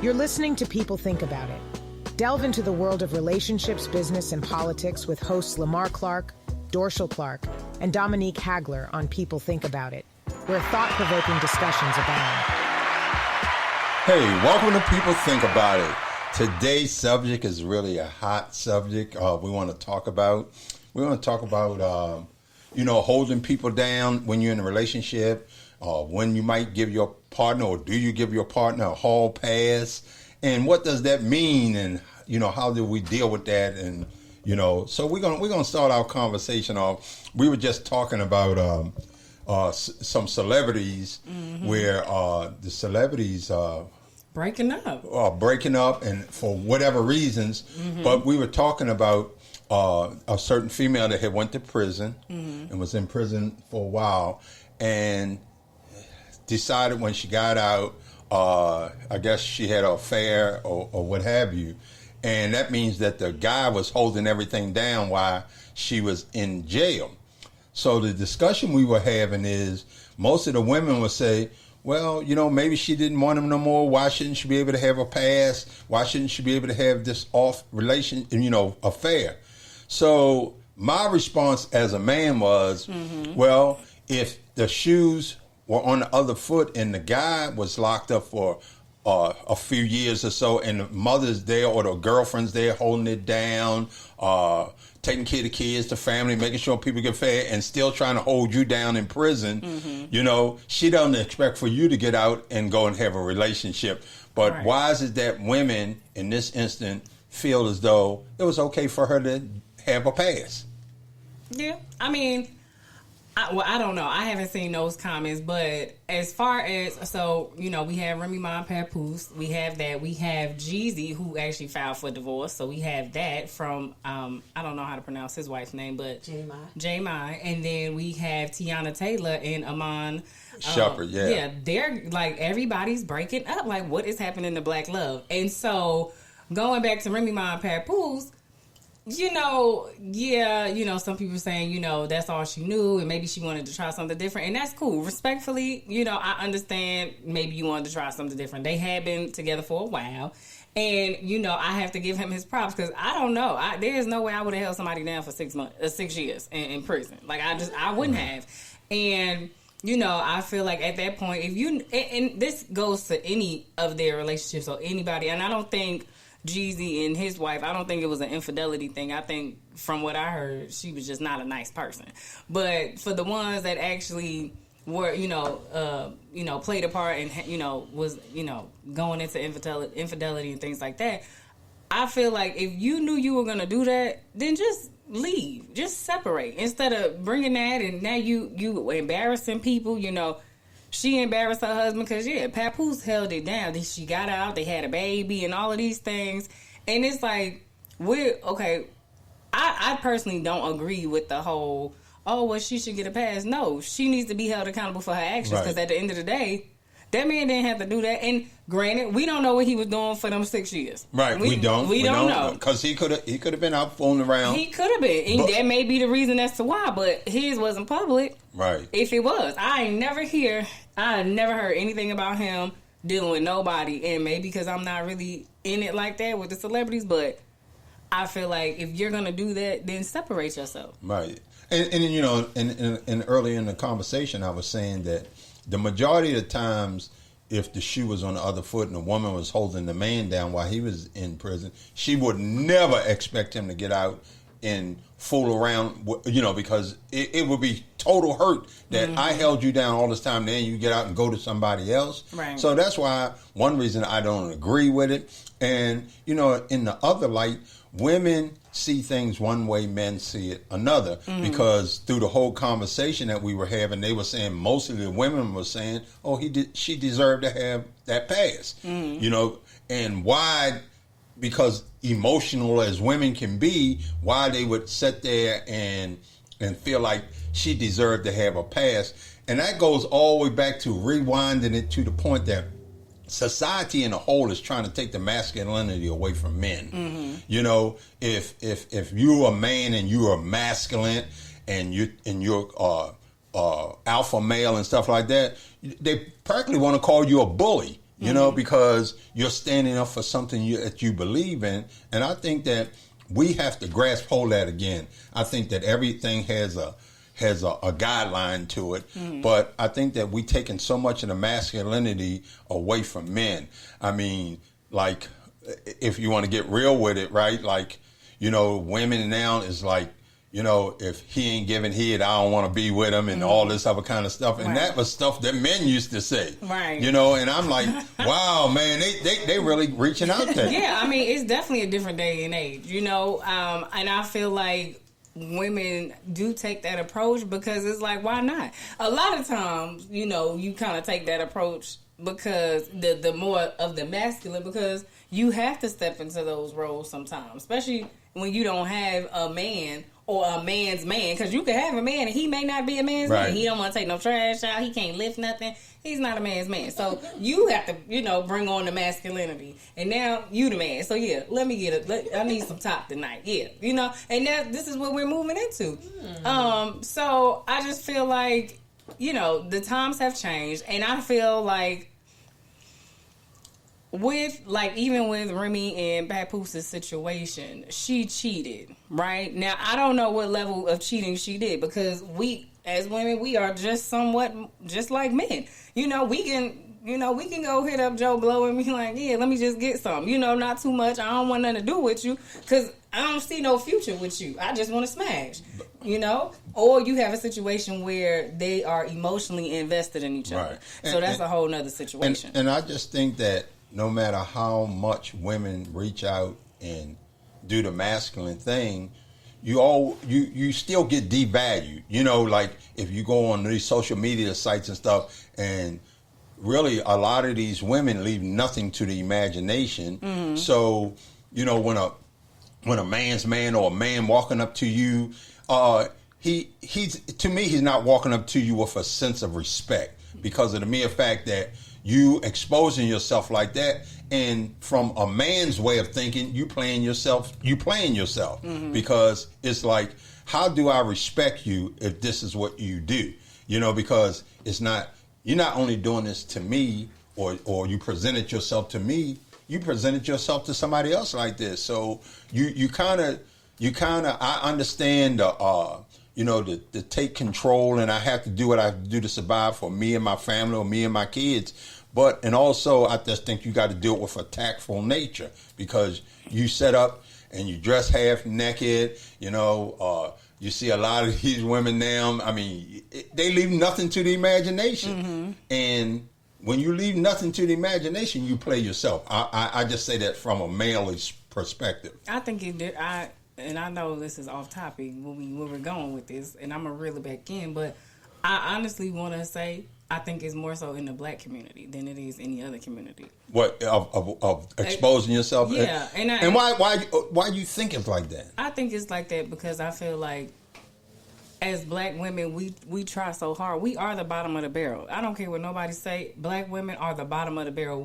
You're listening to People Think About It. Delve into the world of relationships, business, and politics with hosts Lamar Clark, Dorshell Clark, and Dominique Hagler on People Think About It, where thought-provoking discussions abound. Hey, welcome to People Think About It. Today's subject is really a hot subject. We want to talk about holding people down when you're in a relationship, when you might give your partner, or do you give your partner a hall pass, and what does that mean, and how do we deal with that, and so we're gonna start our conversation off. We were just talking about some celebrities where the celebrities breaking up, and for whatever reasons. But we were talking about a certain female that had went to prison and was in prison for a while, and decided when she got out, I guess she had an affair or what have you, and that means that the guy was holding everything down while she was in jail. So the discussion we were having is, most of the women would say, well, maybe she didn't want him no more. Why shouldn't she be able to have a pass? Why shouldn't she be able to have this affair? So my response as a man was, well, if the shoes were on the other foot and the guy was locked up for a few years or so, and the mother's there or the girlfriend's there holding it down, taking care of the kids, the family, making sure people get fed, and still trying to hold you down in prison, she doesn't expect for you to get out and go and have a relationship. But right. Why is it that women in this instant feel as though it was okay for her to have a pass? Yeah, I mean, I don't know. I haven't seen those comments, but as far as, we have Remy Ma and Papoose. We have that. We have Jeezy, who actually filed for divorce. So we have that from, I don't know how to pronounce his wife's name, but J-Mai. And then we have Tiana Taylor and Amon Shepard, yeah. Yeah, they're like, everybody's breaking up. Like, what is happening to Black love? And so going back to Remy Ma and Papoose, some people saying, that's all she knew, and maybe she wanted to try something different, and that's cool. Respectfully, I understand maybe you wanted to try something different. They had been together for a while, and, I have to give him his props, because I don't know. There's no way I would have held somebody down for 6 years in prison. Like, I wouldn't have. And, I feel like at that point, and this goes to any of their relationships or anybody, and I don't think Jeezy and his wife, I don't think it was an infidelity thing. I think from what I heard, she was just not a nice person. But for the ones that actually were, played a part and, was, going into infidelity and things like that, I feel like if you knew you were going to do that, then just leave. Just separate. Instead of bringing that and now you embarrassing people, She embarrassed her husband because, Papoose held it down. She got out, they had a baby, and all of these things. And it's like, I personally don't agree with the whole, she should get a pass. No, she needs to be held accountable for her actions, because at the end of the day, that man didn't have to do that. And granted, we don't know what he was doing for them 6 years. Right, we don't know. Because he could have been out fooling around. He could have been. And that may be the reason as to why, but his wasn't public. Right. If it was, I never heard anything about him dealing with nobody. And maybe because I'm not really in it like that with the celebrities, but I feel like if you're going to do that, then separate yourself. Right. And earlier in the conversation, I was saying that the majority of the times, if the shoe was on the other foot and the woman was holding the man down while he was in prison, she would never expect him to get out and fool around, because it would be total hurt that I held you down all this time, then you get out and go to somebody else. Right. So that's why one reason I don't agree with it. And, in the other light, women see things one way, men see it another. Because through the whole conversation that we were having, they were saying, most of the women were saying, she deserved to have that pass. And why, because emotional as women can be, why they would sit there and feel like she deserved to have a pass. And that goes all the way back to rewinding it to the point that society in a whole is trying to take the masculinity away from men. If you're a man and you are masculine and you're alpha male and stuff like that, they practically want to call you a bully. you know, because you're standing up for something that you believe in. And I think that we have to grasp hold of that again. I think that everything has a guideline to it, but I think that we taking so much of the masculinity away from men. I mean, like, if you want to get real with it, right? Like, you know, women now is like, you know, if he ain't giving head, I don't want to be with him, and all this other kind of stuff. And that was stuff that men used to say, right? You know, and I'm like, wow, man, they really reaching out there. Yeah, I mean, it's definitely a different day and age, you know, and I feel like women do take that approach because it's like, why not? A lot of times, you know, you kind of take that approach because the more of the masculine, because you have to step into those roles sometimes, especially when you don't have a man or a man's man, because you can have a man and he may not be a man's man. He don't want to take no trash out. He can't lift nothing. He's not a man's man. So you have to, you know, bring on the masculinity. And now you the man. So yeah, let me get I need some top tonight. Yeah, you know, and this is what we're moving into. So I just feel like, you know, the times have changed, and I feel like even with Remy and Papoose' situation, she cheated, right? Now, I don't know what level of cheating she did, because we, as women, we are just somewhat just like men. You know, we can go hit up Joe Blow and be like, yeah, let me just get some. You know, not too much. I don't want nothing to do with you, because I don't see no future with you. I just want to smash, you know? Or you have a situation where they are emotionally invested in each other. So that's a whole nother situation. And I just think that no matter how much women reach out and do the masculine thing, you still get devalued. You know, like if you go on these social media sites and stuff, and really a lot of these women leave nothing to the imagination. So, you know, when a man's man or a man walking up to you, he's to me, he's not walking up to you with a sense of respect, because of the mere fact that you exposing yourself like that. And from a man's way of thinking, you playing yourself, because it's like, how do I respect you if this is what you do? You know, because you're not only doing this to me, or you presented yourself to me, you presented yourself to somebody else like this. So you kind of, I understand you know, to take control, and I have to do what I have to do to survive for me and my family, or me and my kids. And also, I just think you got to do it with a tactful nature, because you set up and you dress half naked. You know, you see a lot of these women now. I mean, they leave nothing to the imagination. And when you leave nothing to the imagination, you play yourself. I just say that from a male-ish perspective. I think it did. And I know this is off topic where we're going with this, and I'm going to reel it back in, but I honestly want to say I think it's more so in the black community than it is any other community. What, of exposing yourself? Yeah. And why do you think it's like that? I think it's like that because I feel like as black women, we try so hard. We are the bottom of the barrel. I don't care what nobody say. Black women are the bottom of the barrel.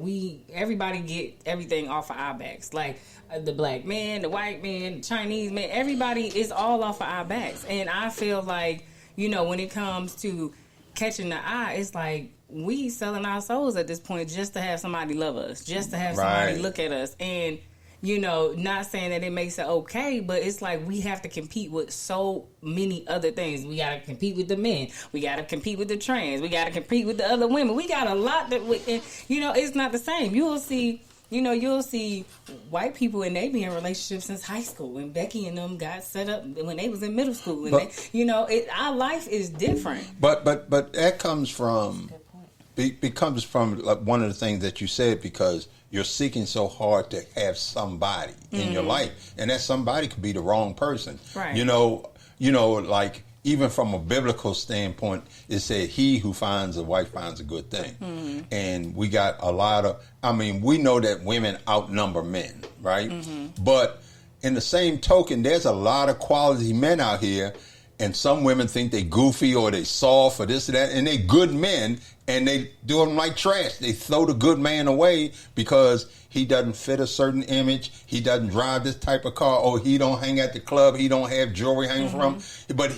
Everybody get everything off of our backs. Like the black man, the white man, the Chinese man, everybody is all off of our backs. And I feel like, you know, when it comes to catching the eye, it's like we selling our souls at this point just to have somebody love us, just to have somebody look at us. And, you know, not saying that it makes it okay, but it's like we have to compete with so many other things. We got to compete with the men. We got to compete with the trans. We got to compete with the other women. We got a lot that, and, you know, it's not the same. You'll see white and they be in relationships since high school, and Becky and them got set up when they was in middle school. And our life is different. But that comes from, becomes from like one of the things that you said, because you're seeking so hard to have somebody in your life, and that somebody could be the wrong person. Right. You know, like even from a biblical standpoint, it said, "He who finds a wife finds a good thing." And we got a lot of. I mean, we know that women outnumber men, right? But in the same token, there's a lot of quality men out here. And some women think they goofy or they soft or this or that, and they good men, and they do them like trash. They throw the good man away because he doesn't fit a certain image. He doesn't drive this type of car, or he don't hang at the club. He don't have jewelry hanging from him. But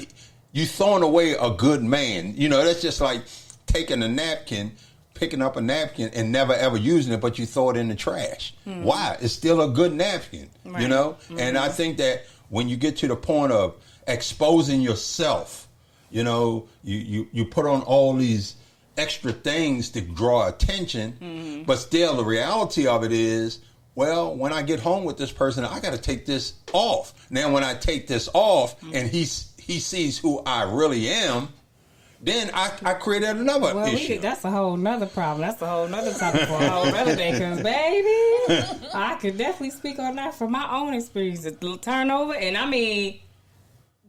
you throwing away a good man. You know, that's just like taking a napkin, picking up a napkin and never ever using it, but you throw it in the trash. Why? It's still a good napkin, you know? And I think that when you get to the point of exposing yourself, you know, you put on all these extra things to draw attention, but still the reality of it is, well, when I get home with this person, I got to take this off. Now, when I take this off and he sees who I really am, then I created another issue. That's a whole nother problem. That's a whole nother topic for a whole other day. Because, baby, I could definitely speak on that from my own experience. Turnover, and I mean,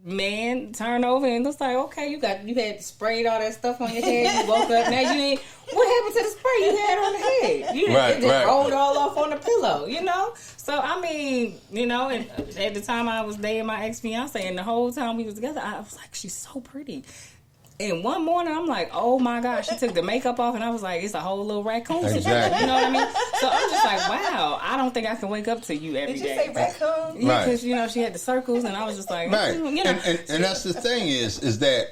man, turnover, and it's like, okay, you had sprayed all that stuff on your head. You woke up, now you ain't. What happened to the spray you had on the head? It just rolled all off on the pillow, you know? So, I mean, you know, and at the time I was dating my ex-fiance, and the whole time we was together, I was like, she's so pretty. And one morning, I'm like, oh my gosh, she took the makeup off, and I was like, it's a whole little raccoon situation. Exactly. You know what I mean? So I'm just like, wow, I don't think I can wake up to you every day. Did you say raccoon? Yeah, because, you know, she had the circles, and I was just like, right. You know. And that's the thing is that,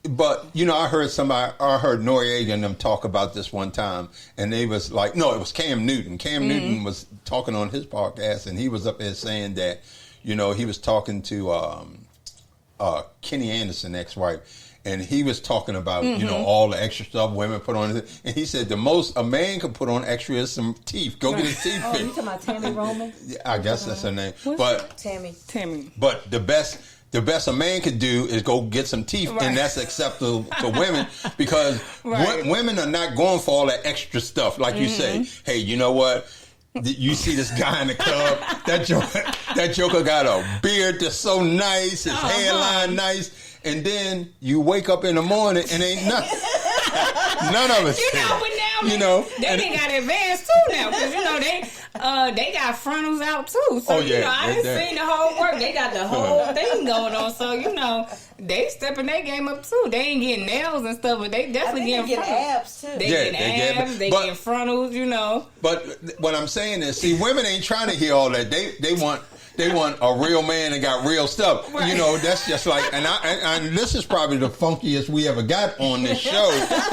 but, you know, I heard Noriega and them talk about this one time, and they was like, no, it was Cam Newton. Cam Newton was talking on his podcast, and he was up there saying that, you know, he was talking to Kenny Anderson, ex-wife, and he was talking about, you know, all the extra stuff women put on. And he said the most a man could put on extra is some teeth. Go get his teeth fixed. You talking about Tammy Roman? Yeah, I guess that's her name. Tammy. But the best a man could do is go get some teeth, and that's acceptable to women because women are not going for all that extra stuff. Like you say, hey, you know what? You see this guy in the club, that joker got a beard that's so nice, his hairline nice. And then you wake up in the morning and ain't nothing. None of it. You know, but now you know, they got advanced too now because you know they got frontals out too. So you know I done seen the whole work. They got the whole thing going on. So you know they stepping their game up too. They ain't getting nails and stuff, but they definitely getting abs too. They getting abs. They getting frontals. You know. But what I'm saying is, see, women ain't trying to hear all that. They want a real man that got real stuff. Right. You know, that's just like, and this is probably the funkiest we ever got on this show.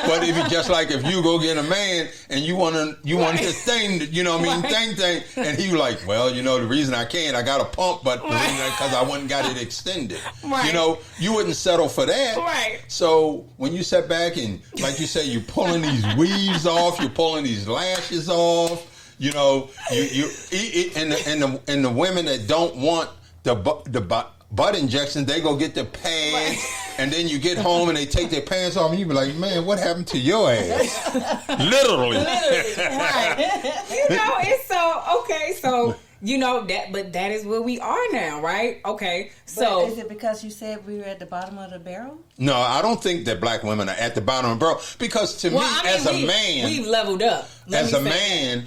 But if you just like, if you go get a man and you want his thing, you know what I mean, thing, and he like, well, you know, the reason I can't, I got a pump, but because I wouldn't got it extended. Right. You know, you wouldn't settle for that. Right. So when you sit back and, like you say, you're pulling these weaves off, you're pulling these lashes off. You know, and the women that don't want the butt injection, they go get the pads, and then you get home and they take their pants off, and you be like, man, what happened to your ass? Literally. Right. You know, it's so okay. So you know that, but that is where we are now, right? Okay. So but is it because you said we were at the bottom of the barrel? No, I don't think that black women are at the bottom of the barrel because to me, as a man, we've leveled up. As a man.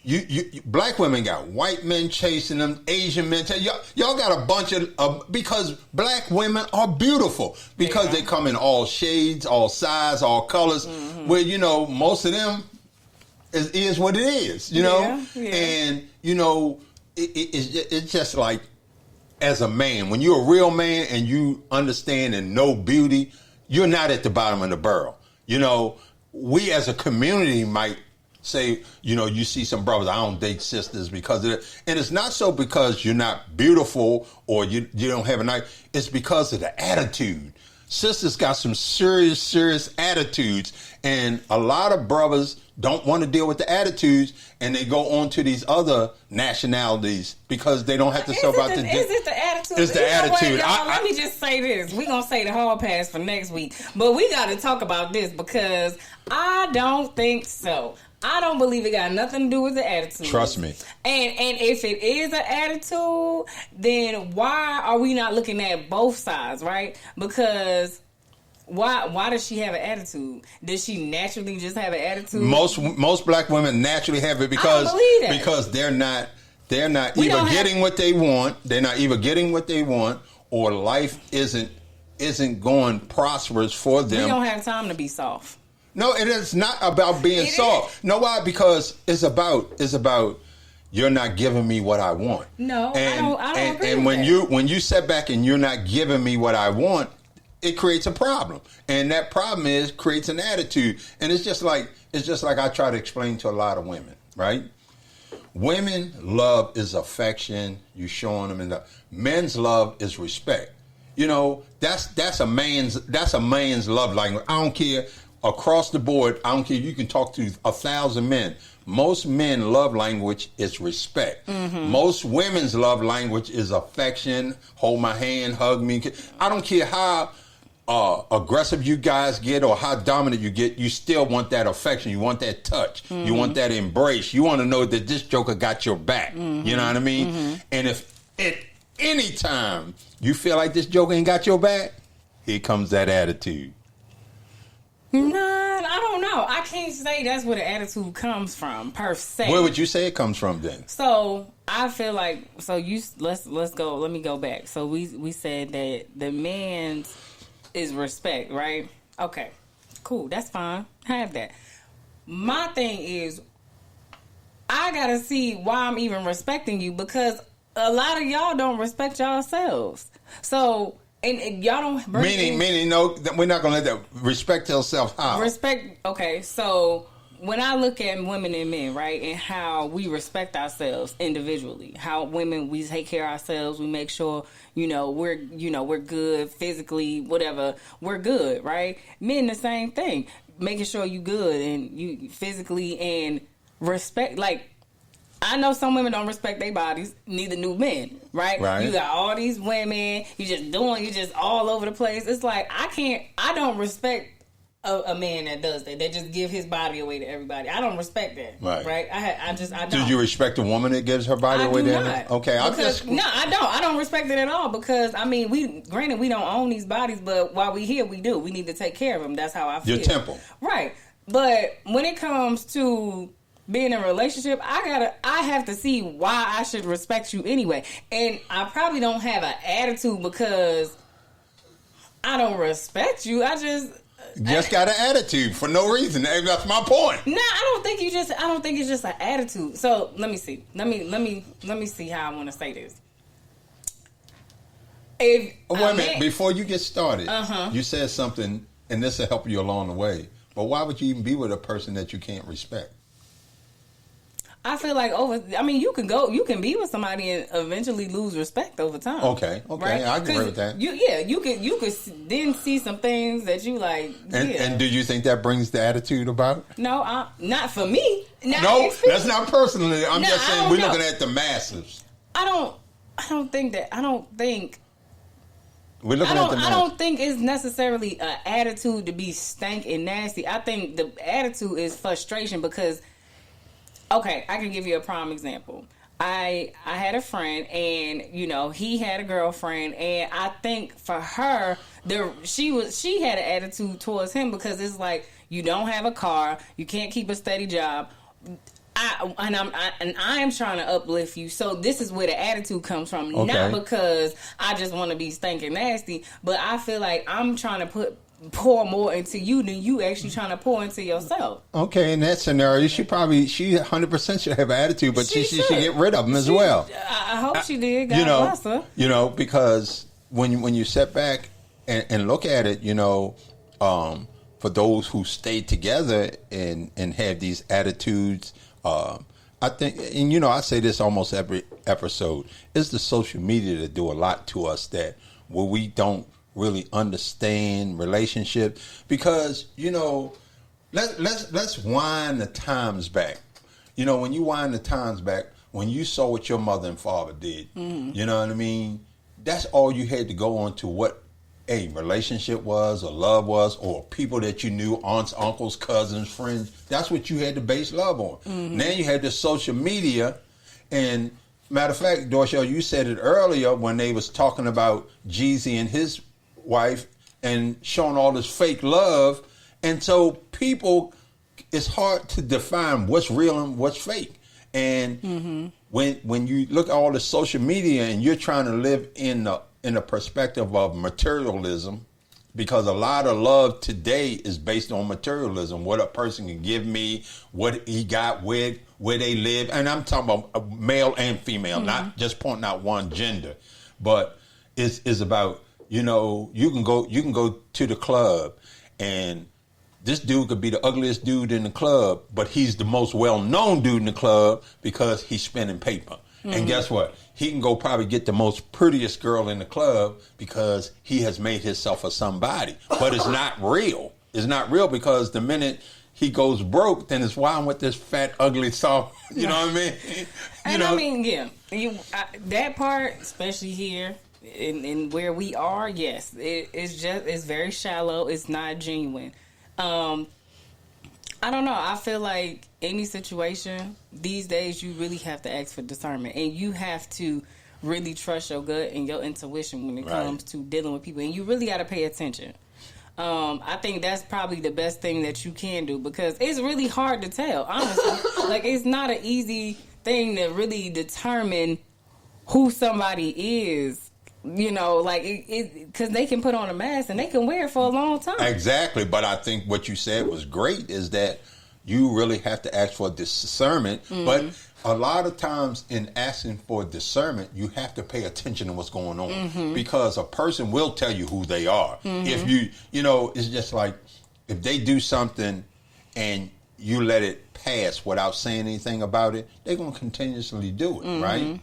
You black women got white men chasing them, Asian men. Y'all got a bunch of because black women are beautiful because they come in all shades, all sizes, all colors. Where you know most of them is what it is, you know. And you know it's just like as a man, when you're a real man and you understand and know beauty, you're not at the bottom of the barrel. You know, we as a community might say, you know, you see some brothers, I don't date sisters because of it. And it's not so because you're not beautiful or you don't have a knife. It's because of the attitude. Sisters got some serious attitudes. And a lot of brothers don't want to deal with the attitudes and they go on to these other nationalities because they don't have to show about the... Is it the attitude? It's the attitude. Let me just say this. We're going to say the hall pass for next week. But we got to talk about this because I don't think so. I don't believe it got nothing to do with the attitude. Trust me. And if it is an attitude, then why are we not looking at both sides, right? Because why does she have an attitude? Does she naturally just have an attitude? Most black women naturally have it because they're not either getting what they want. They're not either getting what they want, or life isn't going prosperous for them. We don't have time to be soft. No, it is not about being soft. No, why? Because it's about you're not giving me what I want. No, and, I don't agree and with when you sit back and you're not giving me what I want, it creates a problem, and that problem creates an attitude. And it's just like I try to explain to a lot of women, right? Women love is affection. You showing them, men's love is respect. You know, that's a man's love language. I don't care across the board. I don't care. You can talk to 1,000 men. Most men love language is respect. Mm-hmm. Most women's love language is affection. Hold my hand, hug me. I don't care how aggressive you guys get or how dominant you get. You still want that affection. You want that touch. Mm-hmm. You want that embrace. You want to know that this joker got your back. Mm-hmm. You know what I mean? Mm-hmm. And if at any time you feel like this joker ain't got your back, here comes that attitude. Nah, I don't know. I can't say that's where the attitude comes from per se. Where would you say it comes from then? So I feel like let's go. Let me go back. So we said that the man's is respect, right? Okay, cool. That's fine. Have that. My thing is, I gotta see why I'm even respecting you, because a lot of y'all don't respect yourselves. So. And y'all don't bring meaning no, we're not gonna let that respect yourself. How respect? Okay, so when I look at women and men, right, and how we respect ourselves individually, how women, we take care of ourselves, we make sure we're good physically, whatever, we're good, right? Men the same thing, making sure you good and you physically and respect, like. I know some women don't respect their bodies, neither do men, right? You got all these women, you just all over the place. It's like, I don't respect a man that does that. They just give his body away to everybody. I don't respect that, right? I don't. Do you respect a woman that gives her body away to everybody? Okay, No, I don't. I don't respect it at all, because, I mean, we don't own these bodies, but while we here, we do. We need to take care of them. That's how I feel. Your temple. Right. But when it comes to being in a relationship, I have to see why I should respect you anyway. And I probably don't have an attitude because I don't respect you. I just got an attitude for no reason. That's my point. Nah, I don't think it's just an attitude. So let me see. Let me see how I want to say this. Wait a minute, before you get started, you said something, and this will help you along the way. But why would you even be with a person that you can't respect? I feel like you can be with somebody and eventually lose respect over time. Okay, right? I agree with that. You could then see some things that you like. And do you think that brings the attitude about? No, not for me. No, that's not personally. I'm just saying we're looking at the masses. I don't think that. I don't think. We're looking at the masses. I don't think it's necessarily an attitude to be stank and nasty. I think the attitude is frustration because. Okay, I can give you a prime example. I had a friend, and he had a girlfriend, and I think for her, she had an attitude towards him because it's like, you don't have a car, you can't keep a steady job. I am trying to uplift you, so this is where the attitude comes from. Okay. Not because I just want to be stank and nasty, but I feel like I'm trying to pour more into you than you actually trying to pour into yourself. Okay, in that scenario, she 100% should have an attitude, but she should get rid of them as well. I hope she did. God bless her. Because when you sit back and look at it, for those who stay together and have these attitudes, I think, and I say this almost every episode, it's the social media that do a lot to us where we don't really understand relationship, because let's wind the times back. When you wind the times back, when you saw what your mother and father did, you know what I mean, that's all you had to go on to what a relationship was, or love was, or people that you knew, aunts, uncles, cousins, friends. That's what you had to base love on. Now you had the social media, and matter of fact, Dorshell, you said it earlier when they was talking about Jeezy and his wife and showing all this fake love, and so people, it's hard to define what's real and what's fake. And when you look at all the social media and you're trying to live in the perspective of materialism, because a lot of love today is based on materialism, what a person can give me, what he got, where they live, and I'm talking about male and female, not just pointing out one gender, but it's about you know, you can go to the club, and this dude could be the ugliest dude in the club, but he's the most well-known dude in the club because he's spending paper. And guess what? He can go probably get the most prettiest girl in the club because he has made himself a somebody. But it's not real. It's not real because the minute he goes broke, then it's why I'm with this fat, ugly, soft. You know what I mean? I mean, yeah, that part, especially here in where we are, yes, it's very shallow. It's not genuine. I don't know. I feel like any situation these days, you really have to ask for discernment, and you have to really trust your gut and your intuition when it comes to dealing with people, and you really got to pay attention. I think that's probably the best thing that you can do because it's really hard to tell, honestly. Like, it's not an easy thing to really determine who somebody is. You know, like, because they can put on a mask and they can wear it for a long time. Exactly. But I think what you said was great is that you really have to ask for discernment. But a lot of times in asking for discernment, you have to pay attention to what's going on because a person will tell you who they are. If you know, it's just like if they do something and you let it pass without saying anything about it, they're going to continuously do it, right?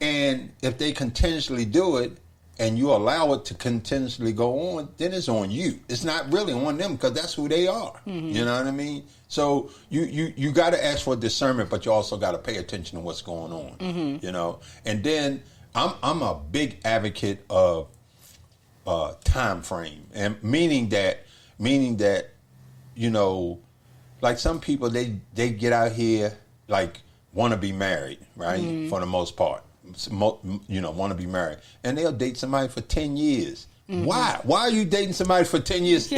And if they continuously do it and you allow it to continuously go on, then it's on you. It's not really on them because that's who they are. You know what I mean? So you got to ask for discernment, but you also got to pay attention to what's going on. You know, and then I'm a big advocate of time frame, and meaning that you know, like some people they get out here like want to be married, right? For the most part. You know, want to be married, and they'll date somebody for 10 years. Why are you dating somebody for 10 years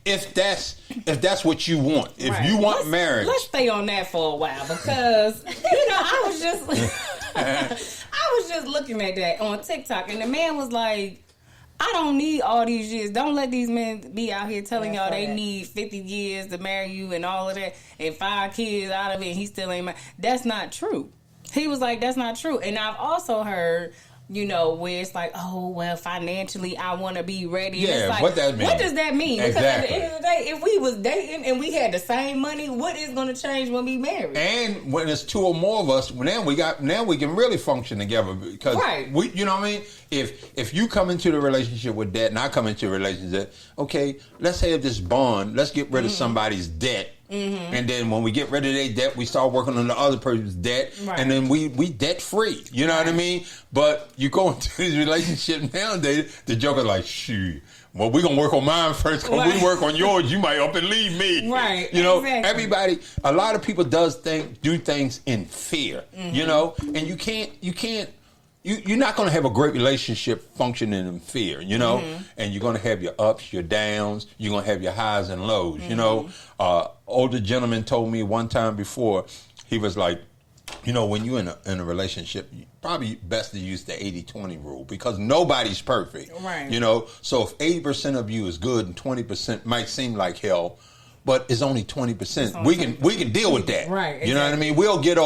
if that's what you want? If you want marriage, let's stay on that for a while because you know I was just looking at that on TikTok, and the man was like, I don't need all these years. Don't let these men be out here telling y'all they need 50 years to marry you and all of that, and 5 kids out of it, and he still ain't married. That's not true. He was like, that's not true. And I've also heard, you know, where it's like, oh, well, financially, I want to be ready. Yeah, it's like, what that mean? What does that mean? Exactly. Because at the end of the day, if we was dating and we had the same money, what is going to change when we marry? And when it's 2 or more of us, now we can really function together because we, you know what I mean? If you come into the relationship with debt and I come into a relationship, okay, let's have this bond. Let's get rid of somebody's debt. And then when we get rid of their debt, we start working on the other person's debt, and then we debt free. You know what I mean? But you go into these relationships nowadays, the joker's like, shoot, well, we're going to work on mine first because we work on yours. You might up and leave me. Right. You know, everybody, a lot of people do things in fear, you know, and you're not going to have a great relationship functioning in fear, you know, and you're going to have your ups, your downs, you're going to have your highs and lows, you know. Older gentleman told me one time before, he was like, you know, when you're in a relationship, probably best to use the 80-20 rule because nobody's perfect, right? You know, so if 80% of you is good and 20% might seem like hell, but it's only 20%. We can deal with that, right? Exactly. You know what I mean? We'll get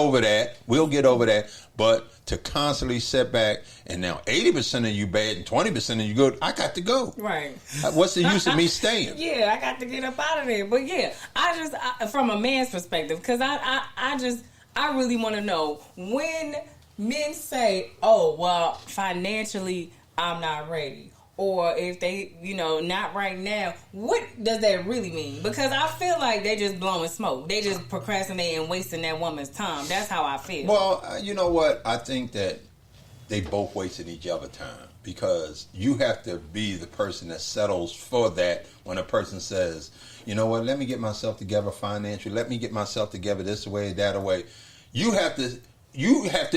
over that. But to constantly set back, and now 80% of you bad and 20% of you good, I got to go. Right. What's the use of me staying? Yeah, I got to get up out of there. But yeah, I from a man's perspective, because I really want to know when men say, oh, well, financially, I'm not ready. Or if they, you know, not right now, what does that really mean? Because I feel like they just blowing smoke. They just procrastinating and wasting that woman's time. That's how I feel. Well, you know what? I think that they both wasted each other's time because you have to be the person that settles for that when a person says, you know what, let me get myself together financially. Let me get myself together this way, that way. You have to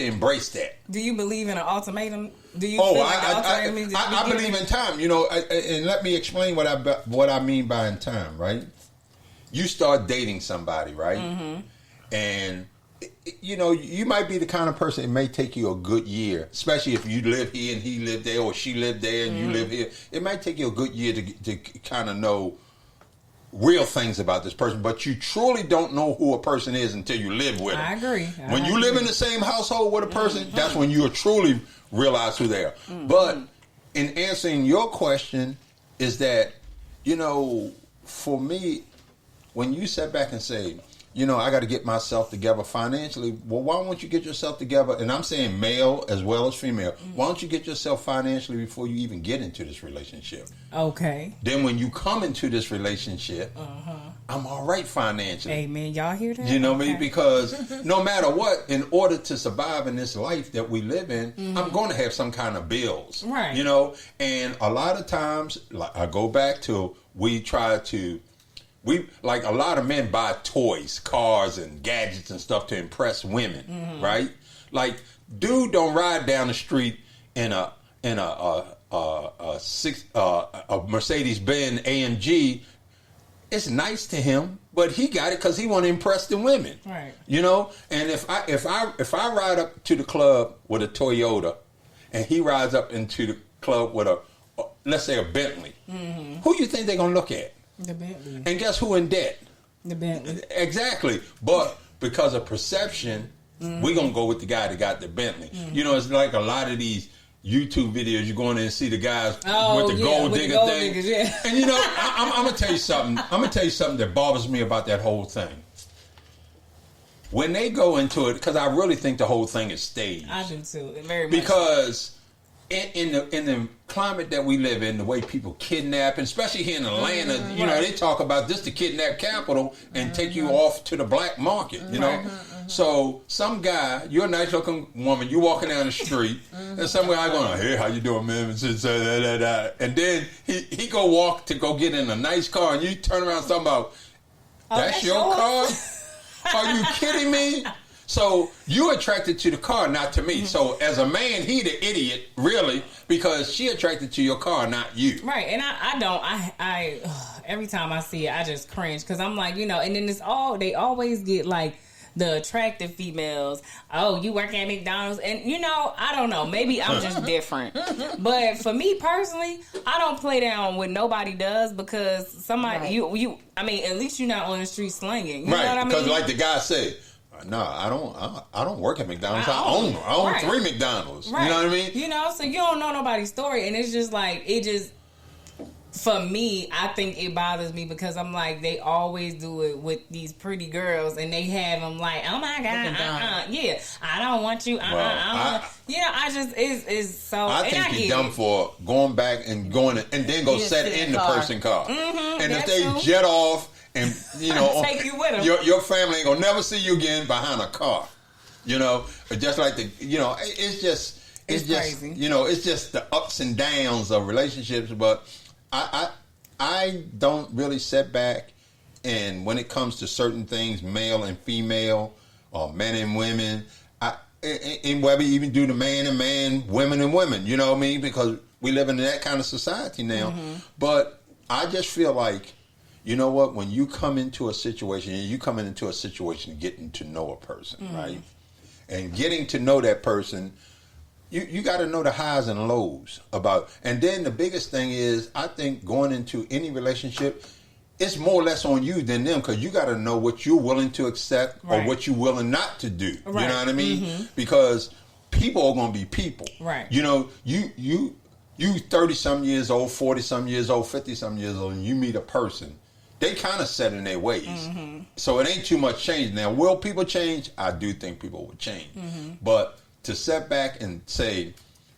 embrace that. Do you believe in an ultimatum? Do you feel like the ultimatum means I believe in time. You know, and let me explain what I mean by in time, right? You start dating somebody, right? And, you know, you might be the kind of person, it may take you a good year, especially if you live here and he lived there or she lived there and you live here. It might take you a good year to kind of know real things about this person, but you truly don't know who a person is until you live with them. I agree. When you live in the same household with a person, that's when you truly realize who they are. But in answering your question is that, for me, when you sit back and say, I got to get myself together financially. Well, why don't you get yourself together? And I'm saying male as well as female. Why don't you get yourself financially before you even get into this relationship? Okay. Then when you come into this relationship, I'm all right financially. Amen. Y'all hear that? You know me? Because no matter what, in order to survive in this life that we live in, I'm going to have some kind of bills. Right. And a lot of times, like I go back to, like a lot of men buy toys, cars, and gadgets and stuff to impress women, right? Like, dude don't ride down the street in a Mercedes-Benz AMG. It's nice to him, but he got it because he want to impress the women, right? And if I ride up to the club with a Toyota, and he rides up into the club with let's say a Bentley, who you think they're gonna look at? The Bentley. And guess who in debt? The Bentley. Exactly. But because of perception, we're going to go with the guy that got the Bentley. It's like a lot of these YouTube videos, you go in there and see the guys with the gold digger thing. Diggers, yeah. And I'm going to tell you something. I'm going to tell you something that bothers me about that whole thing. When they go into it, because I really think the whole thing is staged. I do too. Very much. Because in the climate that we live in, the way people kidnap, and especially here in Atlanta, they talk about this the kidnap capital and take you off to the black market, So some guy, you're a nice looking woman, you walking down the street, and some guy going, hey, how you doing, man? And then he go get in a nice car, and you turn around talking about, that's your car? Are you kidding me? So you're attracted to the car, not to me. So as a man, he the idiot, really, because she attracted to your car, not you. Right, and I every time I see it, I just cringe because I'm like, and then they always get like the attractive females. Oh, you work at McDonald's, and I don't know, maybe I'm just different. But for me personally, I don't play down what nobody does because somebody I mean, at least you're not on the street slinging. You know what I mean? Because like the guy said. No, I don't work at McDonald's. I own 3 McDonald's. Right. You know what I mean? So you don't know nobody's story, and it's just like for me, I think it bothers me because I'm like, they always do it with these pretty girls, and they have them like, oh my god, yeah, I don't want you, I just is so. I think you're dumb for going back and then go set in the person's car, and if they jet off. And take you with them. Your family ain't gonna never see you again behind a car. Just like it's just crazy. It's just the ups and downs of relationships. But I don't really sit back, and when it comes to certain things, male and female, or men and women, and whether you even do the man and man, women and women. You know what I mean? Because we live in that kind of society now. But I just feel like. You know what? When you come into a situation, getting to know a person, right? And getting to know that person, you got to know the highs and lows about. And then the biggest thing is, I think going into any relationship, it's more or less on you than them because you got to know what you're willing to accept or what you're willing not to do. Right. You know what I mean? Because people are going to be people. Right. You 30-some years old, 40-some years old, 50-some years old, and you meet a person. They kind of set in their ways. So it ain't too much change. Now, will people change? I do think people will change. But to sit back and say,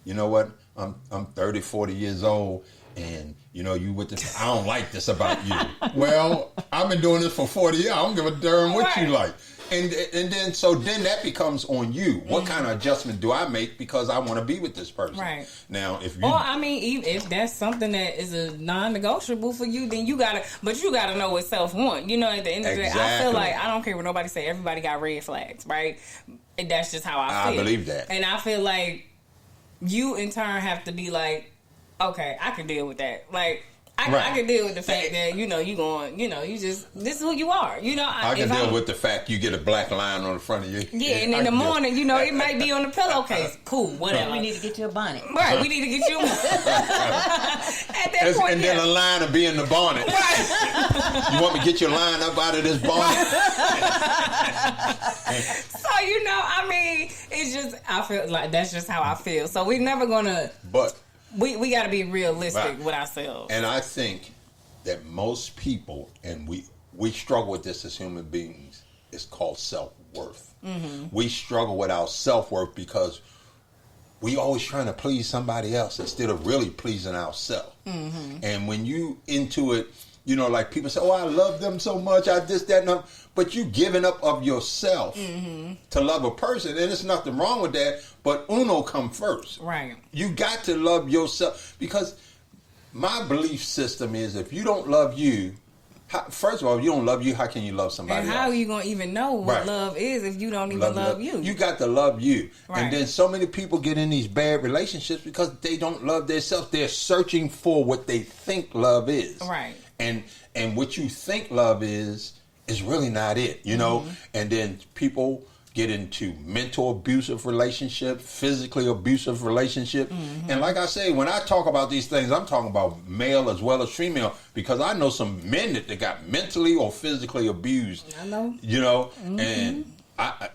you know what, I'm 30, 40 years old, and, you with this, I don't like this about you. Well, I've been doing this for 40 years. I don't give a darn what you like. And then that becomes on you. What kind of adjustment do I make because I want to be with this person? Right. Now, if you... Or, I mean, if that's something that is a non-negotiable for you, then you got to know what self-want. At the end of the day, I feel like, I don't care what nobody say, everybody got red flags, right? And that's just how I feel. I believe that. And I feel like you, in turn, have to be like, okay, I can deal with that. Like... I can deal with the fact that, you just, this is who you are. I can deal with the fact you get a black line on the front of you. Yeah, and in the morning, it might be on the pillowcase. Cool, whatever. We need to get you a bonnet. Right, we need to get you a bonnet. At that point, then a line will be in the bonnet. Right. You want me to get your line up out of this bonnet? So, it's just, I feel like that's just how I feel. So we're never going to... But We got to be realistic with ourselves. And I think that most people, and we struggle with this as human beings, it's called self-worth. We struggle with our self-worth because we always trying to please somebody else instead of really pleasing ourselves. And when you into it, you know, like people say, oh, I love them so much, I this, that, and that. But you giving up of yourself to love a person, and there's nothing wrong with that, but uno come first. Right. You got to love yourself, because my belief system is if you don't love you, first of all, if you don't love you, how can you love somebody else? And how are you going to even know what love is if you don't even love you? You got to love you. Right. And then so many people get in these bad relationships because they don't love themselves. They're searching for what they think love is. Right. And what you think love is really not it, you know? And then people get into mental abusive relationship, physically abusive relationship. And like I say, when I talk about these things, I'm talking about male as well as female, because I know some men that got mentally or physically abused. I know. You know, and I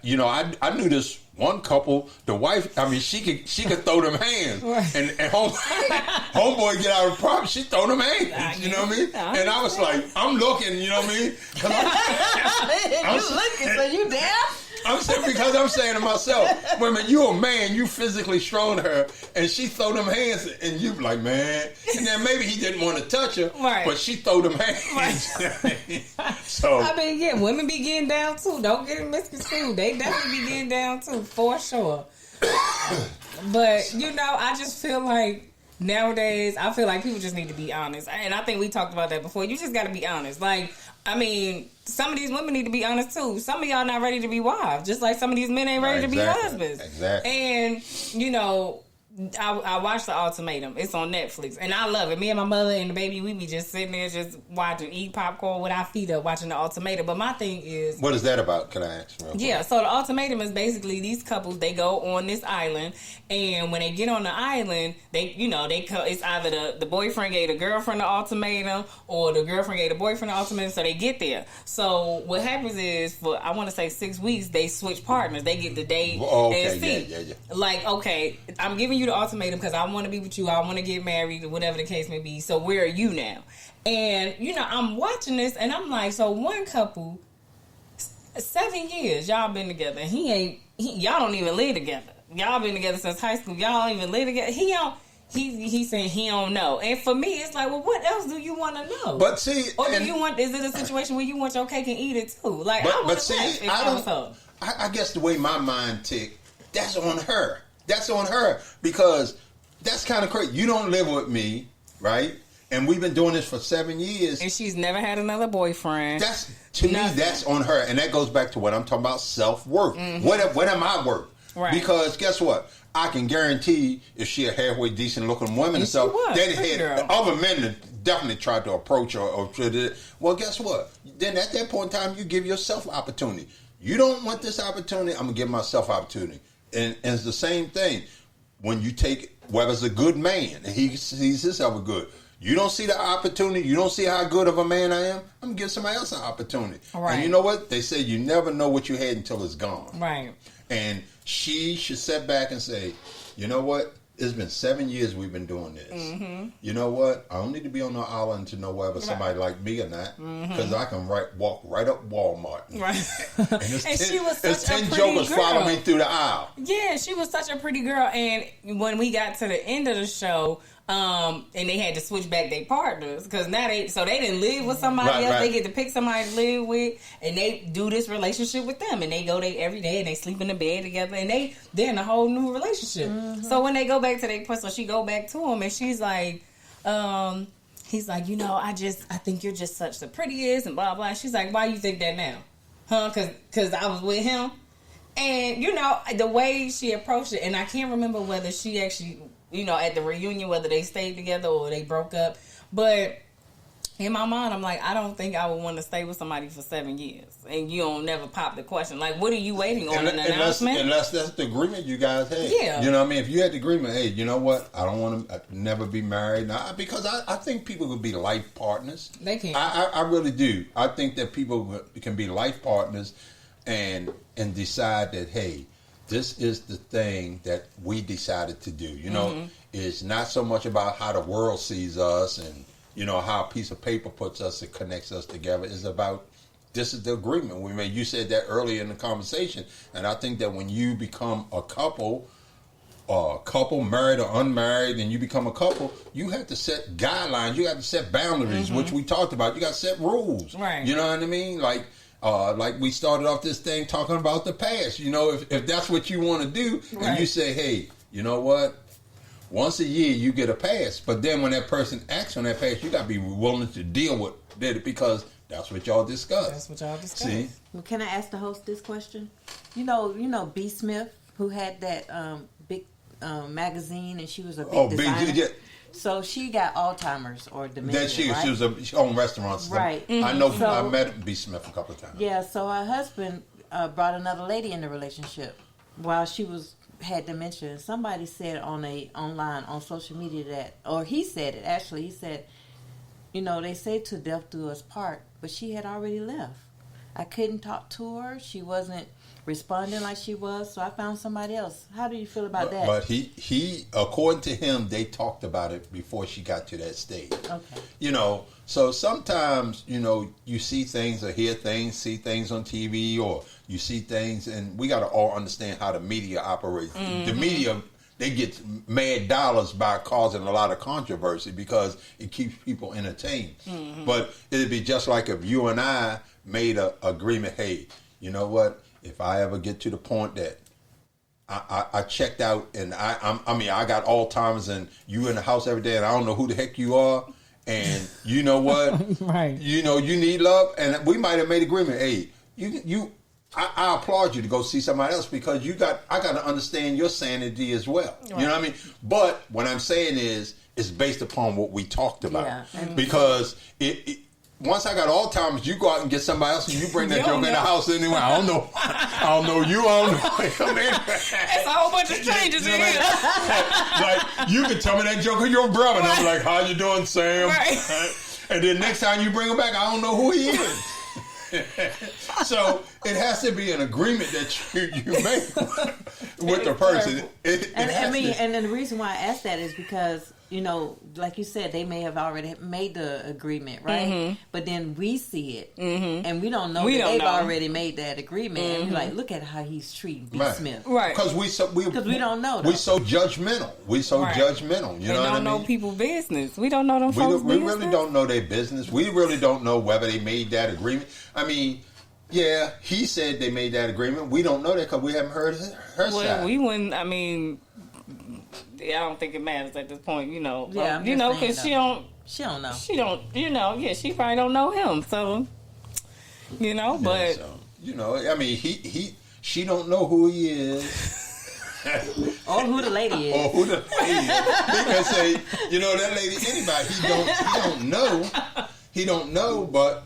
knew this one couple, the wife, I mean, she could throw them hands. Right. And homeboy get out of the problem, she throw them hands. You know what I mean? And I was like, I'm looking, you know what I mean? You looking, so you there? I'm saying, because I'm saying to myself, women, you a man, you physically strong her, and she throw them hands, and you like, man. And then maybe he didn't want to touch her, but she throw them hands. So I mean, yeah, women be getting down too. Don't get it misconstrued. They definitely be getting down too, for sure. But you know, I just feel like nowadays, I feel like people just need to be honest, and I think we talked about that before. You just got to be honest, like. I mean, some of these women need to be honest too. Some of y'all not ready to be wives, just like some of these men ain't ready to be husbands. Exactly. And you know, I watched The Ultimatum. It's on Netflix, and I love it. Me and my mother and the baby, we be just sitting there, just watching, eat popcorn with our feet up, watching The Ultimatum. But my thing is, what is that about? Can I ask? Yeah, so The Ultimatum is basically these couples. They go on this island, and when they get on the island, it's either the boyfriend gave the girlfriend the ultimatum, or the girlfriend gave the boyfriend the ultimatum. So they get there. So what happens is, for I want to say 6 weeks, they switch partners. They get to date and see. Yeah. Like, okay, I'm giving you the ultimatum because I want to be with you. I want to get married, whatever the case may be. So where are you now? And you know, I'm watching this, and I'm like, so one couple, 7 years y'all been together. Y'all don't even live together. Y'all been together since high school. Y'all don't even live together. He's saying he don't know. And for me, it's like, well, what else do you want to know? But see, or do you want? Is it a situation where you want your cake and eat it too? Like, I guess the way my mind tick, that's on her. That's on her, because that's kind of crazy. You don't live with me, right? And we've been doing this for 7 years. And she's never had another boyfriend. To me, that's on her. And that goes back to what I'm talking about, self-worth. What am I worth? Right. Because guess what? I can guarantee if she a halfway decent looking woman and stuff, then had other men that definitely tried to approach her or well, guess what? Then at that point in time, you give yourself opportunity. You don't want this opportunity, I'm gonna give myself opportunity. And it's the same thing when you take, whether it's a good man and he sees himself good. You don't see the opportunity. You don't see how good of a man I am. I'm going to give somebody else an opportunity. Right. And you know what? They say you never know what you had until it's gone. Right. And she should sit back and say, you know what? It's been 7 years we've been doing this. You know what? I don't need to be on the island to know whether somebody like me or not, because I can walk right up Walmart. Right. and she was such a 10 pretty jokers girl. follow me through the aisle. Yeah, she was such a pretty girl. And when we got to the end of the show, and they had to switch back their partners, because now they didn't live with somebody else. Right. They get to pick somebody to live with, and they do this relationship with them, and they go there every day, and they sleep in the bed together, and they're in a whole new relationship. So when they go back to their place, so she go back to him, and she's like, he's like, you know, I think you're just such the prettiest, and blah blah. She's like, why you think that now? Huh? Because I was with him. And you know, the way she approached it, and I can't remember whether she actually, you know, at the reunion, whether they stayed together or they broke up. But in my mind, I'm like, I don't think I would want to stay with somebody for 7 years. And you don't never pop the question. Like, what are you waiting on, an announcement? Unless that's the agreement you guys had. Yeah. You know what I mean? If you had the agreement, hey, you know what? I don't want to never be married. Now, because I think people could be life partners. They can. I really do. I think that people can be life partners and decide that, hey, this is the thing that we decided to do. You know, it's not so much about how the world sees us and, you know, how a piece of paper puts us and connects us together. It's about, this is the agreement we made. You said that earlier in the conversation. And I think that when you become a couple, married or unmarried, and you become a couple, you have to set guidelines. You have to set boundaries, which we talked about. You got to set rules. Right. You know what I mean? Like we started off this thing talking about the past. You know, if that's what you want to do, and you say, hey, you know what? Once a year you get a pass, but then when that person acts on that pass, you got to be willing to deal with it because that's what y'all discussed. That's what y'all discussed. See? Well, can I ask the host this question? You know B. Smith, who had that big magazine, and she was a big designer. Yeah. So she got Alzheimer's or dementia, That she right? was she owned restaurants. Right. I know. So, I met B. Smith a couple of times. Yeah. So her husband brought another lady in the relationship while she had dementia. And somebody said online on social media that, or he said it actually. He said, you know, they say to death do us part, but she had already left. I couldn't talk to her. She wasn't responding like she was, so I found somebody else. How do you feel about that? But he, according to him, they talked about it before she got to that stage. Okay. You know, so sometimes, you know, you see things or hear things, see things on TV, or you see things, and we got to all understand how the media operates. The media, they get mad dollars by causing a lot of controversy because it keeps people entertained. But it'd be just like if you and I made an agreement, hey, you know what? If I ever get to the point that I checked out and I got Alzheimer's and you in the house every day and I don't know who the heck you are, and you know what, right? You know you need love, and we might have made agreement. Hey, I applaud you to go see somebody else because I got to understand your sanity as well. Right. You know what I mean? But what I'm saying is, it's based upon what we talked about because once I got Alzheimer's, you go out and get somebody else, and you bring that joke in the house anyway. I don't know you. I don't know. I mean, it's a whole bunch of strangers in here. Like you can tell me that joke of your brother, and I'm like, "How you doing, Sam?" Right. And then next time you bring him back, I don't know who he is. So it has to be an agreement that you make with the person. And the reason why I asked that is because, you know, like you said, they may have already made the agreement, right? But then we see it, and we don't know that they've already made that agreement. And we're like, look at how he's treating B. Smith, right? Because we don't know. We're so judgmental. Judgmental. You know what I mean? Don't know people's business. We don't know them folks' business. We really don't know their business. We really don't know whether they made that agreement. I mean, yeah, he said they made that agreement. We don't know that because we haven't heard her side. We wouldn't. I mean, I don't think it matters at this point. You know, yeah, you know, because she don't know. She don't. You know, yeah, she probably don't know him. So, you know, but you know, I mean, she don't know who he is. Or who the lady is. They can say, you know, that lady, anybody. He don't know, but,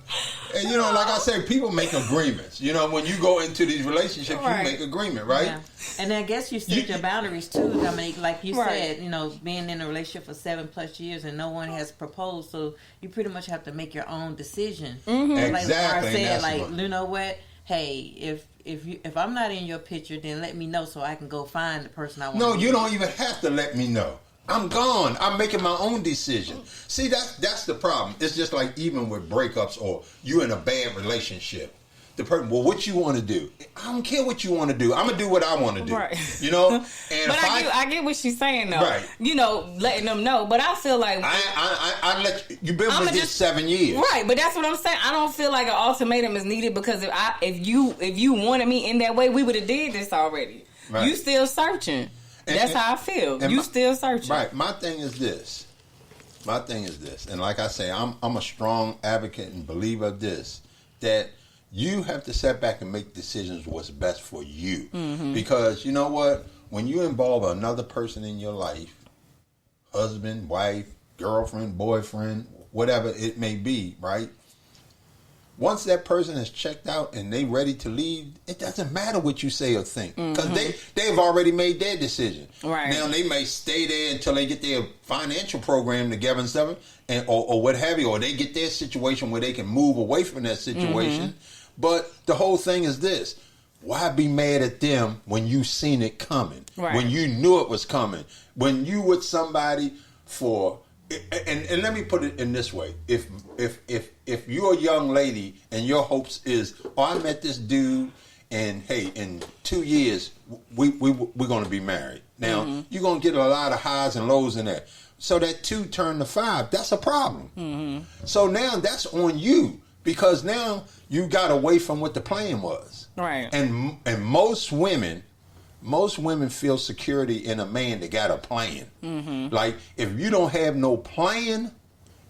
and you know, like I said, people make agreements. You know, when you go into these relationships, you make agreement, right? Yeah. And I guess you set your boundaries too, Dominique. Like you said, you know, being in a relationship for 7+ years and no one has proposed, so you pretty much have to make your own decision. Exactly. Like Lamar said, like, you know what? Hey, if I'm not in your picture, then let me know so I can go find the person I want. No, you don't even have to let me know. I'm gone. I'm making my own decision. See, that's the problem. It's just like even with breakups or you in a bad relationship. The person, well, what you want to do? I don't care what you want to do. I'm gonna do what I want to do. Right. You know. And but I get what she's saying though. Right. You know, letting them know. But I feel like I let you've been with this 7 years. Right. But that's what I'm saying. I don't feel like an ultimatum is needed because if you wanted me in that way, we would have did this already. Right. You still searching. That's how I feel. You still searching. Right. My thing is this. And like I say, I'm a strong advocate and believer of this, that you have to sit back and make decisions what's best for you. Because you know what? When you involve another person in your life, husband, wife, girlfriend, boyfriend, whatever it may be, right? Once that person is checked out and they ready to leave, it doesn't matter what you say or think because they've already made their decision. Right. Now they may stay there until they get their financial program together and stuff, or what have you, or they get their situation where they can move away from that situation. But the whole thing is this: why be mad at them when you seen it coming? Right. When you knew it was coming? When you with somebody for and let me put it in this way: if you're a young lady and your hopes is, oh, I met this dude, and hey, in 2 years we're going to be married. Now you're going to get a lot of highs and lows in that. So that 2 turned to 5. That's a problem. So now that's on you, because now you got away from what the plan was. Right. And most women feel security in a man that got a plan. Like, if you don't have no plan,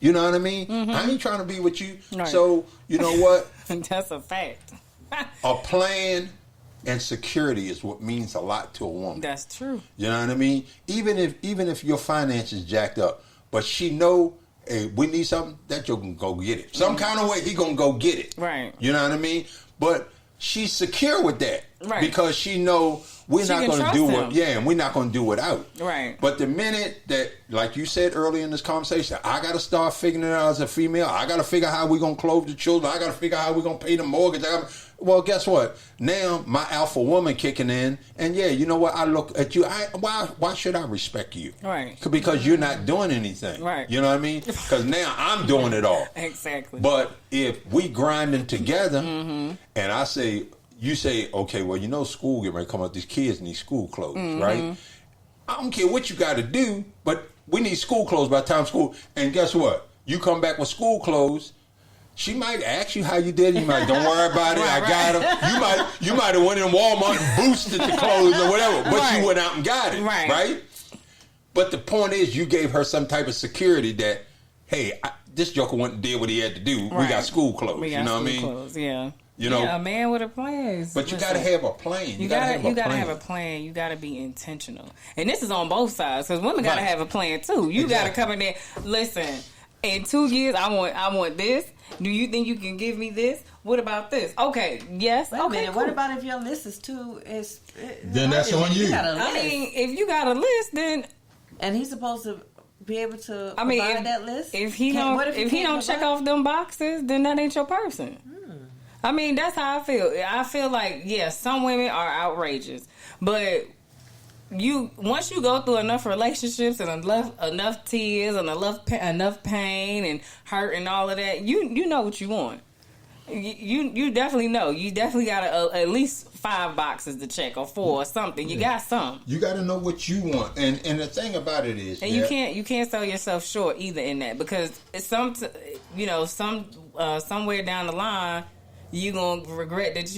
you know what I mean? I ain't trying to be with you. Right. So, you know what? That's a fact. A plan and security is what means a lot to a woman. That's true. You know what I mean? Even if your finances jacked up, but she know, hey, we need something, that you can go get it. Some kind of way he gonna go get it. Right. You know what I mean? But she's secure with that. Right. Because she know we're not going to do what, and we're not going to do without. Right. But the minute that, like you said earlier in this conversation, I got to start figuring it out as a female. I got to figure out how we're going to clothe the children. I got to figure out how we're going to pay the mortgage. Well, guess what? Now my alpha woman kicking in, and you know what? I look at you. Why should I respect you? Right. Because you're not doing anything. Right. You know what I mean? Because now I'm doing it all. Exactly. But if we grinding together, and you say, okay, well, you know, school getting ready to come out. These kids need school clothes, right? I don't care what you got to do, but we need school clothes by the time school. And guess what? You come back with school clothes. She might ask you how you did. You might, don't worry about it. I got them. You might have went in Walmart and boosted the clothes or whatever, but you went out and got it, right? But the point is, you gave her some type of security that, hey, this joker went and did what he had to do. We got school clothes. You know what I mean? Clothes, yeah. You know, a man with a plan. But you got to have a plan. You got to have a plan. You got to be intentional. And this is on both sides, because women got to have a plan too. You got to come in there. Listen, in 2 years, I want this. Do you think you can give me this? What about this? Okay, yes. Wait a minute. Cool. What about if your list is too? Then that's on you. I mean, if you got a list, then and he's supposed to be able to provide that list. If he don't check off them boxes, then that ain't your person. I mean, that's how I feel. I feel like, some women are outrageous, but once you go through enough relationships and enough tears and enough pain and hurt and all of that, you know what you want. You definitely know. You definitely got at least 5 boxes to check, or 4 or something. You got some. You got to know what you want, and the thing about it is, and you can't sell yourself short either in that, because it's somewhere down the line, you gonna regret that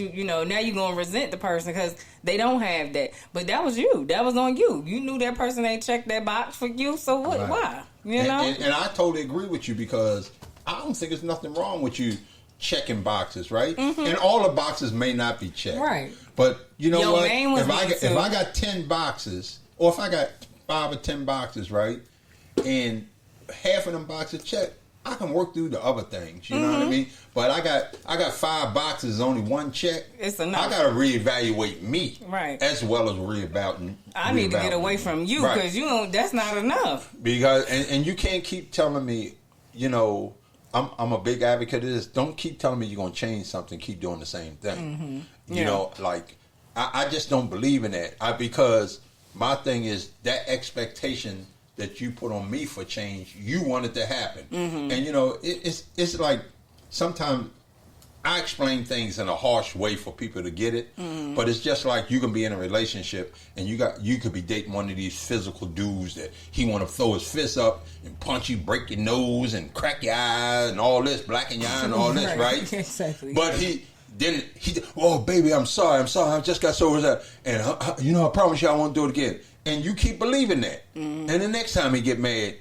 now you gonna resent the person because they don't have that. But that was you. That was on you. You knew that person ain't checked that box for you. So what? Right. Why? You know. And I totally agree with you, because I don't think there's nothing wrong with you checking boxes, right? And all the boxes may not be checked, right? But you know what? If I got 10 boxes, or if I got 5 or 10 boxes, right, and half of them boxes checked, I can work through the other things, you know what I mean? But I got 5 boxes, only 1 check. It's enough. I got to reevaluate me, right? As well as reevaluate. I need to get away from you, because that's not enough. Because and you can't keep telling me, I'm a big advocate of this. Don't keep telling me you're gonna change something. Keep doing the same thing. You know, like I just don't believe in that. Because my thing is that expectation that you put on me for change, you want it to happen. And it's like sometimes I explain things in a harsh way for people to get it, but it's just like you can be in a relationship and you could be dating one of these physical dudes that he want to throw his fist up and punch you, break your nose and crack your eye and all this, blacken your eye and all this, right? Exactly. But he oh baby, I'm sorry, I just got so upset, and I promise you I won't do it again. And you keep believing that. And the next time he get mad,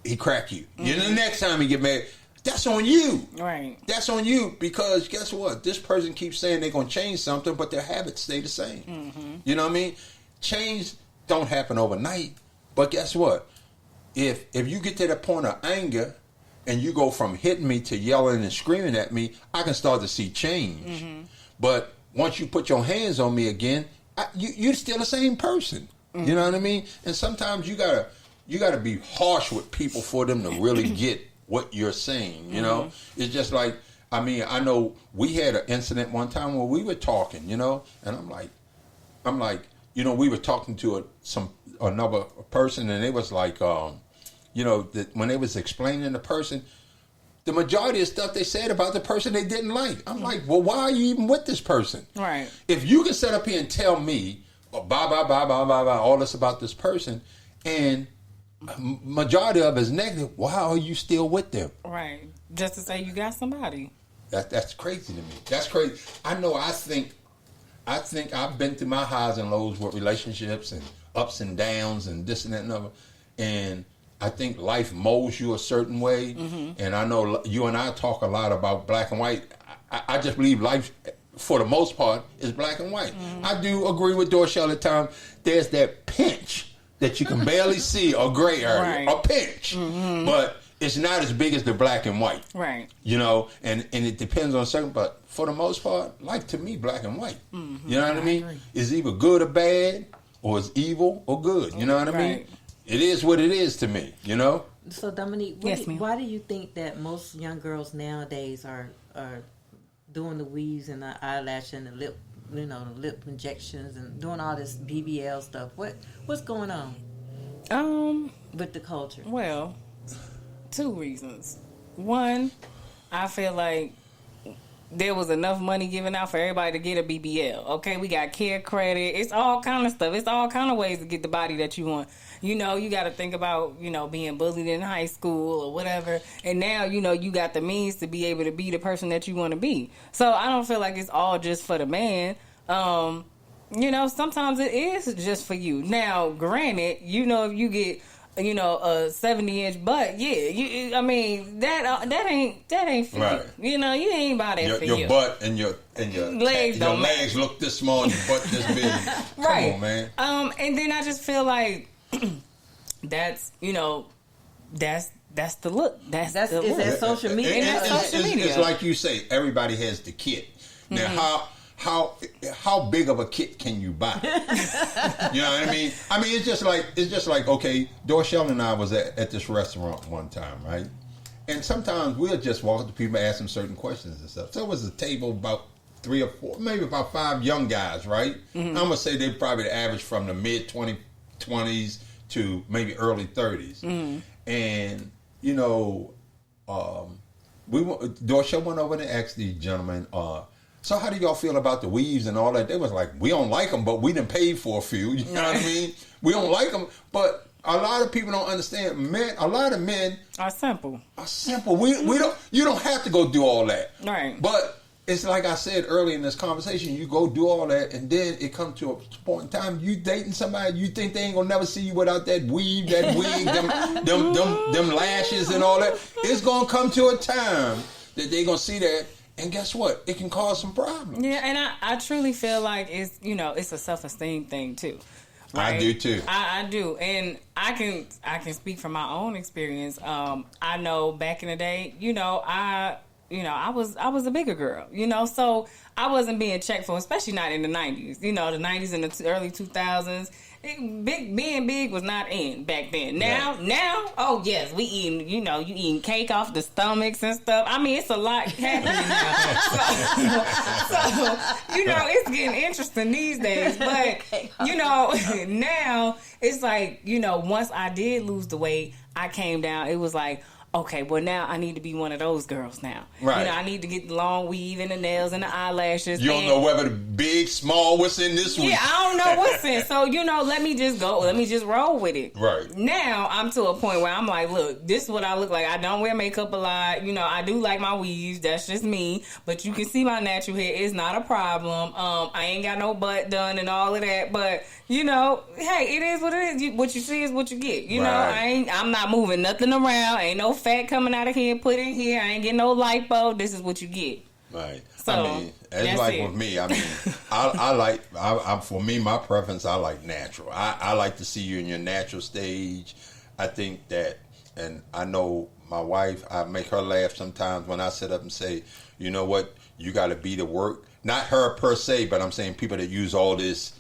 he crack you. The next time he get mad, that's on you. Right. That's on you, because guess what? This person keeps saying they're going to change something, but their habits stay the same. You know what I mean? Change don't happen overnight. But guess what? If you get to the point of anger and you go from hitting me to yelling and screaming at me, I can start to see change. But once you put your hands on me again, you're still the same person. You know what I mean? And sometimes you gotta be harsh with people for them to really get what you're saying. You know, it's just like I mean, I know we had an incident one time where we were talking, and I'm like, we were talking to another person, and it was like, that when they was explaining the person, the majority of stuff they said about the person they didn't like. I'm like, well, why are you even with this person? Right. If you can sit up here and tell me, all this about this person, and majority of it is negative, why are you still with them? Right. Just to say you got somebody. That's crazy to me. That's crazy. I know. I think I've been through my highs and lows with relationships and ups and downs and this and that and other, and I think life molds you a certain way, and I know you and I talk a lot about black and white. I just believe life, for the most part, is black and white. I do agree with Dorshell at times. There's that pinch that you can barely see, a gray area, a pinch, but it's not as big as the black and white. Right. And it depends on certain, but for the most part, like to me, black and white. You know what I mean? Agree. It's either good or bad, or it's evil or good. You know what I mean? It is what it is to me, So, Dominique, why do you think that most young girls nowadays are doing the weaves and the eyelash and the lip, the lip injections and doing all this BBL stuff? What's going on with the culture? Well, 2 reasons. One, I feel like there was enough money given out for everybody to get a BBL. Okay, we got care credit. It's all kind of stuff. It's all kind of ways to get the body that you want. You got to think about, being bullied in high school or whatever. And now, you got the means to be able to be the person that you want to be. So I don't feel like it's all just for the man. Sometimes it is just for you. Now, granted, if you get a 70-inch butt, that ain't for you. You ain't about that for you. Your butt and your legs look this small and your butt this big. Right. Come on, man. And then I just feel like that's the look. That's the look. Is that social media? It's like you say, everybody has the kit. Now, how big of a kit can you buy? You know what I mean? I mean, it's just like okay, Dorshell and I was at this restaurant one time, right? And sometimes we'll just walk up to people and ask them certain questions and stuff. So it was a table about 3 or 4, maybe about 5 young guys, right? I'm gonna say they probably the average from the mid 20s to maybe early 30s, and Dorshell went over and asked these gentlemen, so how do y'all feel about the weaves and all that? They was like, we don't like them, but we done paid for a few. You know what I mean? We don't like them, but a lot of people don't understand. A lot of men are simple. We don't. You don't have to go do all that. Right. But it's like I said earlier in this conversation. You go do all that, and then it comes to a point in time you dating somebody. You think they ain't gonna never see you without that weave, them lashes and all that. It's gonna come to a time that they gonna see that. And guess what? It can cause some problems. Yeah, and I truly feel like it's it's a self-esteem thing too. Right? I do too. I do, and I can speak from my own experience. I know back in the day, I was a bigger girl, so I wasn't being checked for, especially not in the 90s. The 90s and the early 2000s. Being big was not in back then. Now, oh yes, we eating. You eating cake off the stomachs and stuff. I mean, it's a lot happening now. So it's getting interesting these days. But now it's like once I did lose the weight, I came down. It was like, okay, well now I need to be one of those girls now. Right. I need to get the long weave and the nails and the eyelashes. You don't know whether the big, small, what's in this week. Yeah, I don't know what's in. So, let me just go. Let me just roll with it. Right. Now, I'm to a point where I'm like, look, this is what I look like. I don't wear makeup a lot. I do like my weaves. That's just me. But you can see my natural hair. It's not a problem. I ain't got no butt done and all of that. But, hey, it is what it is. What you see is what you get. I'm not moving nothing around. Ain't no fat coming out of here, put in here. I ain't getting no lipo. This is what you get. Right. So, I mean, it's like with me. I mean, for me, my preference, I like natural. I like to see you in your natural stage. I think that, and I know my wife, I make her laugh sometimes when I sit up and say, you know what, you got to be the work. Not her per se, but I'm saying people that use all these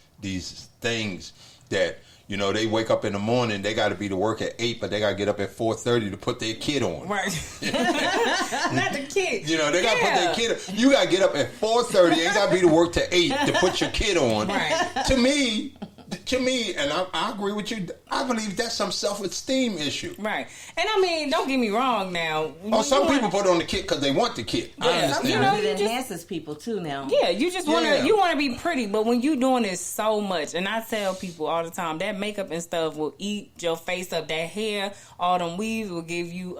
things that, You know, they wake up in the morning, they got to be to work at 8, but they got to get up at 4:30 to put their kid on. Right. Not the kid. You know, they got to put their kid on. You got to get up at 4:30 and got to be to work to 8 to put your kid on. Right. To me, and I agree with you, I believe that's some self-esteem issue. Right. And I mean, don't get me wrong now. Some people put on the kid because they want the kid. Yeah. I understand. You know, it enhances people too now. Yeah, you just want to Yeah. you want to be pretty, but when you doing this so much, and I tell people all the time, that makeup and stuff will eat your face up. That hair, all them weaves will give you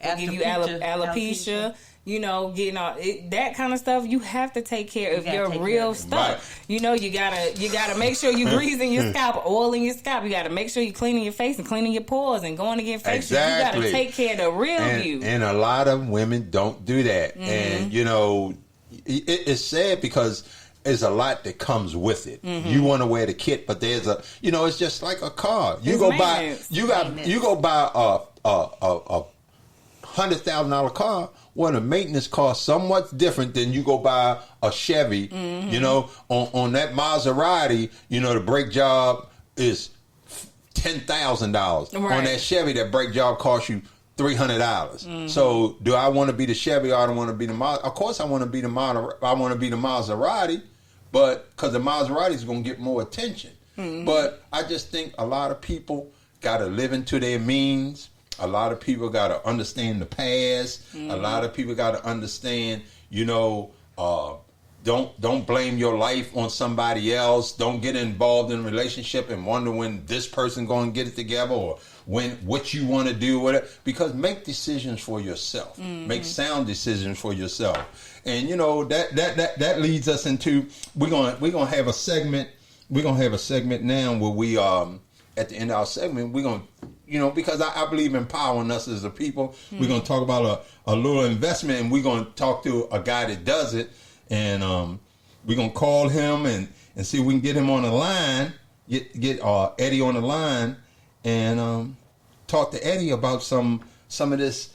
alopecia. You know, getting all that kind of stuff. You have to take care of your real stuff. Right. You know, you gotta make sure you greasing your scalp, oiling your scalp. You gotta make sure you cleaning your face and cleaning your pores and going to get facials. Exactly. You gotta take care of the real you. And a lot of women don't do that. Mm-hmm. And you know, it's sad because there's a lot that comes with it. Mm-hmm. You want to wear the kit, but there's it's just like a car. You It's go maintenance. buy a $100,000 car. Well, the maintenance cost somewhat different than you go buy a Chevy. Mm-hmm. You know, on that Maserati, you know, the brake job is $10,000. Right. On that Chevy, that brake job costs you $300. Mm-hmm. So, do I want to be the Chevy or I don't want to be the Maserati? Of course, I want to be the Maserati, but because the Maserati is going to get more attention. Mm-hmm. But I just think a lot of people got to live into their means. A lot of people got to understand the past. Mm-hmm. A lot of people got to understand, don't blame your life on somebody else. Don't get involved in a relationship and wonder when this person going to get it together or what you want to do with it. Because make decisions for yourself. Mm-hmm. Make sound decisions for yourself. And that leads us into we're gonna have a segment. We're gonna have a segment now where we at the end of our segment we're gonna. Because I believe in empowering us as a people. Mm-hmm. We're going to talk about a little investment, and we're going to talk to a guy that does it. And we're going to call him and see if we can get him on the line, get Eddie on the line, and talk to Eddie about some of this,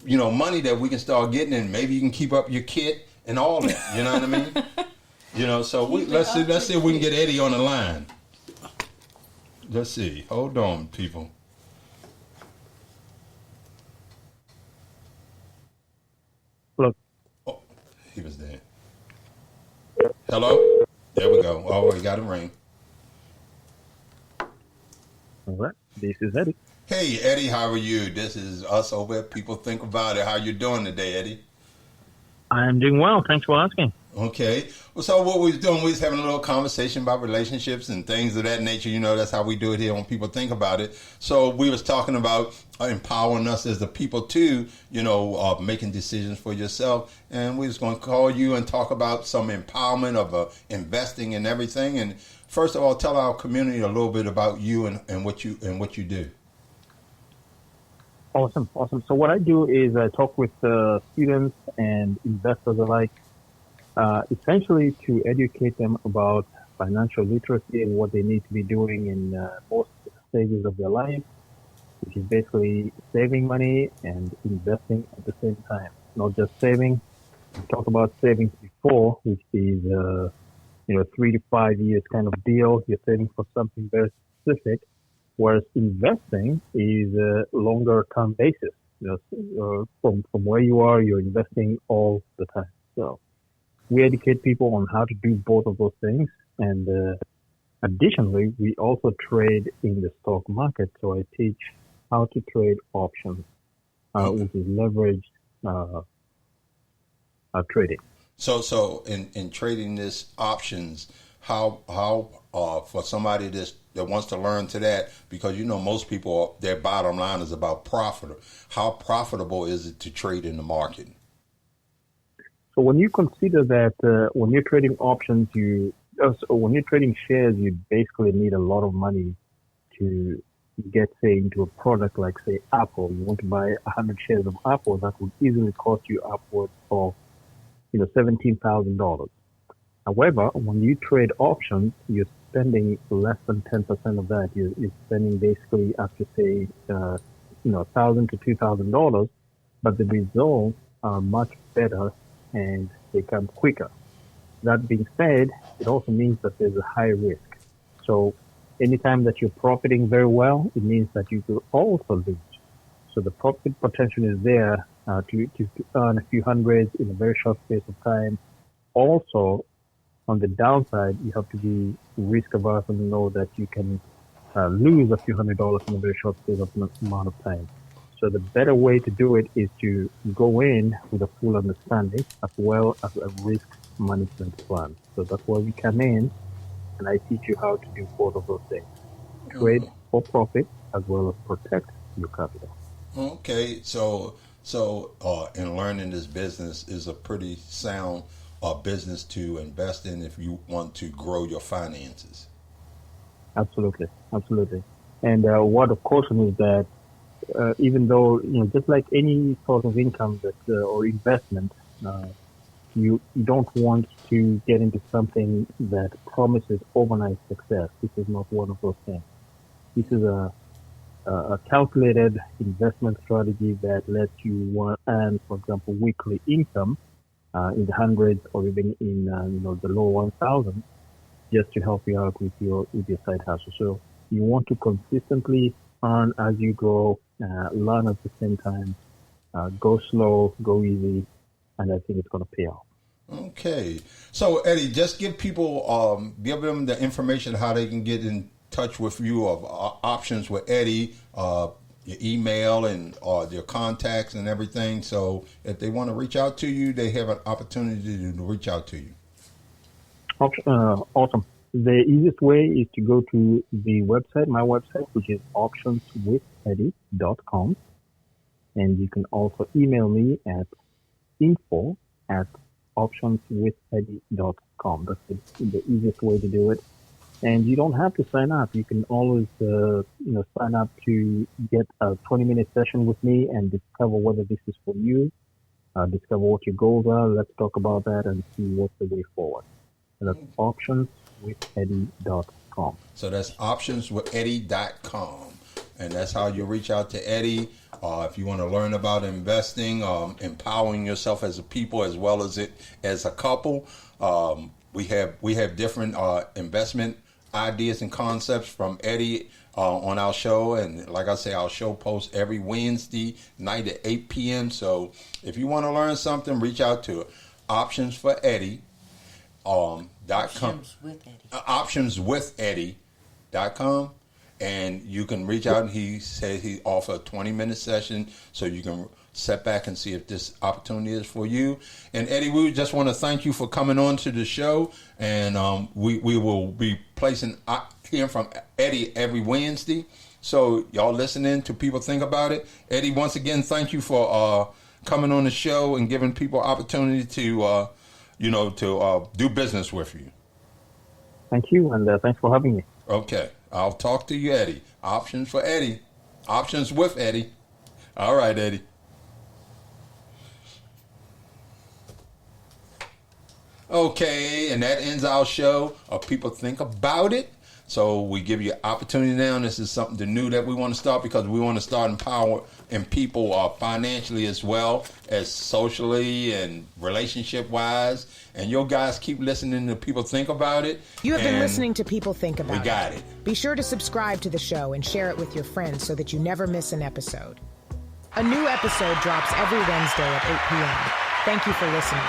money that we can start getting, and maybe you can keep up your kit and all that. You know what I mean? So let's see if we can get Eddie on the line. Let's see. Hold on, people. Oh, he was there. Hello? There we go. Oh, we got a ring. All right. This is Eddie. Hey, Eddie, how are you? This is us over at People Think About It. How you doing today, Eddie? I am doing well. Thanks for asking. Okay. Well, so what we was doing, we was having a little conversation about relationships and things of that nature. That's how we do it here when People Think About It. So we was talking about empowering us as the people too, making decisions for yourself. And we was going to call you and talk about some empowerment of investing and everything. And first of all, tell our community a little bit about you and what you do. Awesome. So what I do is I talk with students and investors alike, essentially to educate them about financial literacy and what they need to be doing in most stages of their life, which is basically saving money and investing at the same time. Not just saving. We talked about savings before, which is 3 to 5 years kind of deal. You're saving for something very specific. Whereas investing is a longer term basis. From where you are, you're investing all the time. So we educate people on how to do both of those things. And additionally, we also trade in the stock market. So I teach how to trade options, which is leveraged trading. So in trading this options, how for somebody that wants to learn to that, because most people, their bottom line is about profit. How profitable is it to trade in the market? So when you consider that when you're trading options, when you're trading shares, you basically need a lot of money to get, say, into a product like, say, Apple. You want to buy 100 shares of Apple, that would easily cost you upwards of $17,000. However, when you trade options, you're spending less than 10% of that. You're spending basically up to, say, $1,000 to $2,000, but the results are much better and they come quicker. That being said, it also means that there's a high risk. So Anytime that you're profiting very well, it means that you could also lose. So the profit potential is there to earn a few hundreds in a very short space of time. Also, on the downside, you have to be risk averse and know that you can lose a few $100s in a very short space of amount of time. So the better way to do it is to go in with a full understanding as well as a risk management plan. So that's where we come in, and I teach you how to do both of those things. Trade for profit as well as protect your capital. Okay, so in learning this business is a pretty sound business to invest in if you want to grow your finances. Absolutely. And what of caution is that even though, just like any sort of income that or investment, you don't want to get into something that promises overnight success. This is not one of those things. This is a calculated investment strategy that lets you earn, for example, weekly income in the hundreds or even in the low 1,000, just to help you out with your side hustle. So you want to consistently earn as you go, learn at the same time, go slow, go easy, and I think it's going to pay off. Okay, so Eddie, just give people, give them the information how they can get in touch with you of options with Eddie, your email and your contacts and everything. So if they want to reach out to you, they have an opportunity to reach out to you. Awesome. The easiest way is to go to the website, my website, which is optionswitheddie.com. And you can also email me at info@optionswitheddie.com. That's the easiest way to do it. And you don't have to sign up. You can always, sign up to get a 20-minute session with me and discover whether this is for you, discover what your goals are. Let's talk about that and see what's the way forward. And that's optionswitheddie.com. So that's optionswitheddie.com. And that's how you reach out to Eddie. If you want to learn about investing, empowering yourself as a people as well as a couple, we have different investment ideas and concepts from Eddie on our show. And like I say, our show posts every Wednesday night at 8 p.m. So if you want to learn something, reach out to optionswitheddie.com. Optionswitheddie.com. And you can reach out, and he said he offer a 20-minute session so you can sit back and see if this opportunity is for you. And Eddie, we just want to thank you for coming on to the show. And we will be hearing from Eddie every Wednesday. So y'all listening to People Think About It. Eddie, once again, thank you for coming on the show and giving people opportunity to do business with you. Thank you, and thanks for having me. Okay. I'll talk to you, Eddie. Options for Eddie. Options with Eddie. All right, Eddie. Okay, and that ends our show of People Think About It. So we give you an opportunity now, and this is something new that we want to start because we want to start empowering people financially as well as socially and relationship-wise. And you guys keep listening to People Think About It. You have been listening to People Think About It. We got it. Be sure to subscribe to the show and share it with your friends so that you never miss an episode. A new episode drops every Wednesday at 8 p.m. Thank you for listening.